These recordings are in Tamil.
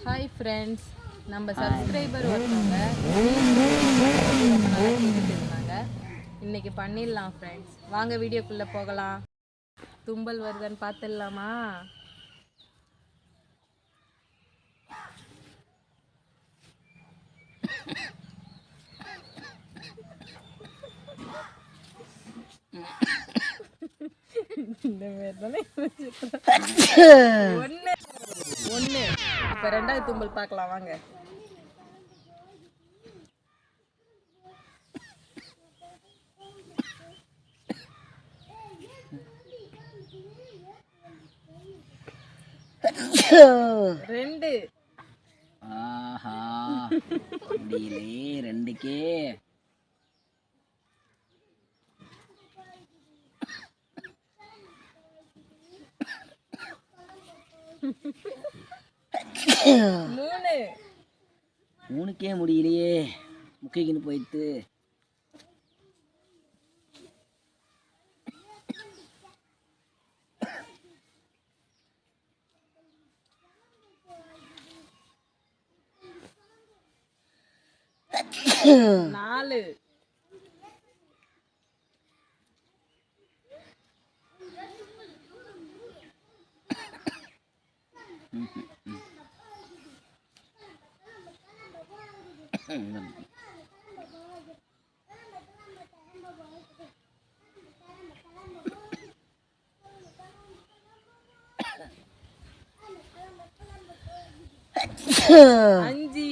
ஹாய் ஃப்ரெண்ட்ஸ், நம்ம சப்ஸ்கிரைபர் ஒருத்தவங்க ரொம்ப நாளாக கேட்டுட்டு இருந்தாங்க. இன்னைக்கு பண்ணிடலாம் ஃப்ரெண்ட்ஸ். வாங்க வீடியோக்குள்ளே போகலாம். தும்பல் வருதுன்னு பார்த்துடலாமா? இந்த மாதிரி தானே ஒன்று ஒன்று. இப்போ ரெண்டாவது தும்பல் பார்க்கலாம் வாங்க. ரெண்டு. ஆஹா, முடியலே ரெண்டுக்கே. மூணு. மூணுக்கே முடியலையே, முக்கிக்கின்னு போயிட்டு. நாலு. அஞ்சு.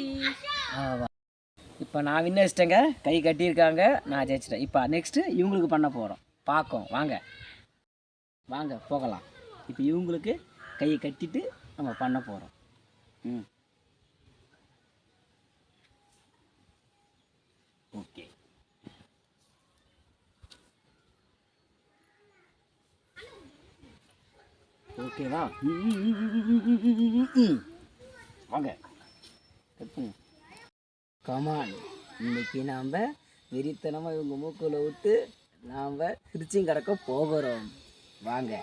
இப்போ நான் வின்னர் வச்சிட்டேங்க, கை கட்டியிருக்காங்க, நான் ஜெயிச்சிட்டேன். இப்போ நெக்ஸ்ட்டு இவங்களுக்கு பண்ண போகிறோம். பார்க்கும் வாங்க வாங்க போகலாம். இப்போ இவங்களுக்கு கையை கட்டிட்டு நம்ம பண்ண போகிறோம். ஓகே, ஓகேவா? வாங்க கமான். இன்னைக்கு நாம் வெறித்தனமாக இவங்க மூக்கில் விட்டு நாம் திருச்சியும் கிடக்க போகிறோம். வாங்க.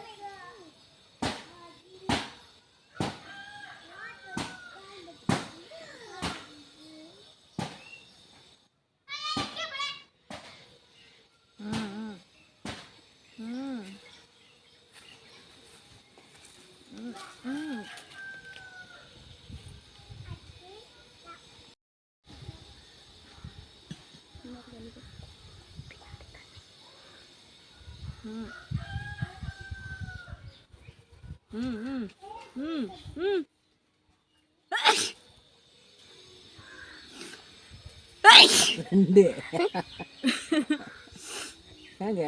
ரெண்டு. ஏங்க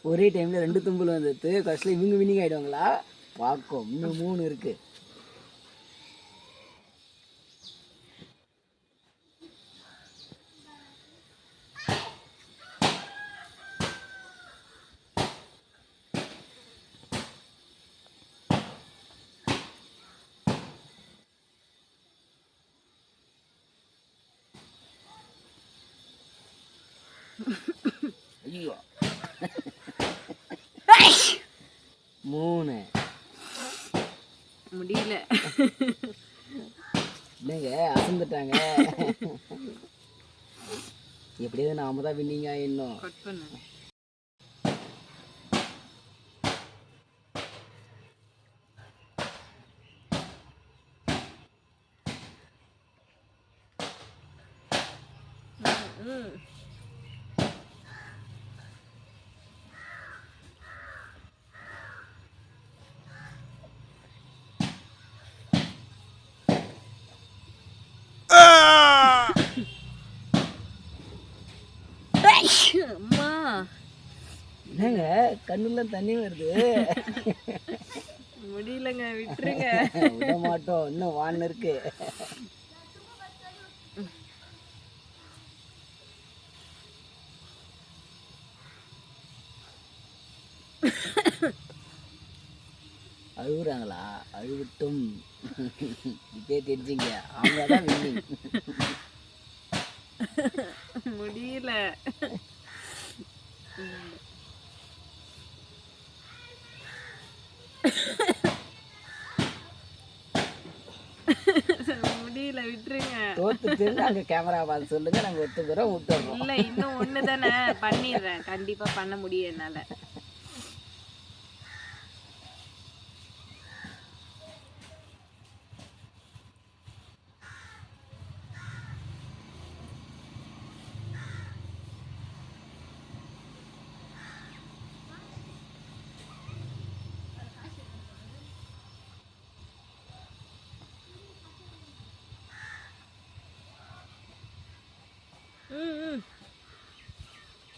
ஒரே டைமில் ரெண்டு தும்பல் வந்துட்டு கடைசியில் இவங்க வின்னிங் ஆகிடுவாங்களா? பார்க்கும். இன்னும் மூணு இருக்கு. ஐயோ, மூணு. முடியல. என்னங்க அசந்துட்டாங்க. எப்படியாவது நாம தான் வின்னிங் ஆயிடணும். கட் பண்ணு. அம்மா, என்னங்க கண்ணுலாம் தண்ணி வருது. முடியலங்க, விட்டுருங்க. விட மாட்டோம், இன்னும் வான்னு இருக்கு. அழுகுறாங்களா? அழுவிட்டும். இப்பே தெரிஞ்சிங்க, அவங்க தான் வின்னிங். முடியல. முடியல விட்டுருங்க. தோத்துட்டு அங்கே கேமரா பார்த்து சொல்லுங்க, நாங்கள் ஒத்துக்கிறோம், விட்டுறோம். இல்லை இன்னும் ஒன்று தானே பண்ணிடுறேன், கண்டிப்பாக பண்ண முடியும் என்னால்.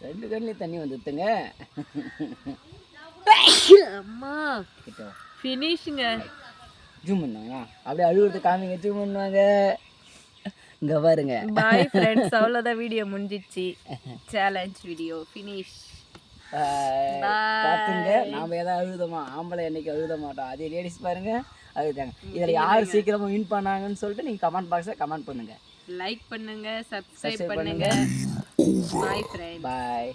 ரெண்டு கண்ணிலையும் தண்ணி வந்துட்டுங்க. அம்மா ஃபினிஷுங்க. ஜூம் பண்ணுவாங்க, அப்படியே அழுகுறது காமிங்க, ஜூம் பண்ணுவாங்க. இங்கே பாருங்க. பாய் ஃப்ரெண்ட்ஸ், அவ்வளோதான், வீடியோ முடிஞ்சிச்சு. Challenge video finish. பார்த்துங்க, நாம் ஏதாவது அழுதமா, ஆம்பளை என்னைக்கு அழுத மாட்டோம், அதே லேடிஸ் பாருங்க அழுதாங்க. இதில் யார் சீக்கிரமாக வின் பண்ணாங்கன்னு சொல்லிட்டு நீங்கள் கமெண்ட் பாக்ஸில் கமெண்ட் பண்ணுங்கள், லைக் பண்ணுங்க, சப்ஸ்கிரைப் பண்ணுங்க. Bye friends. பாய்.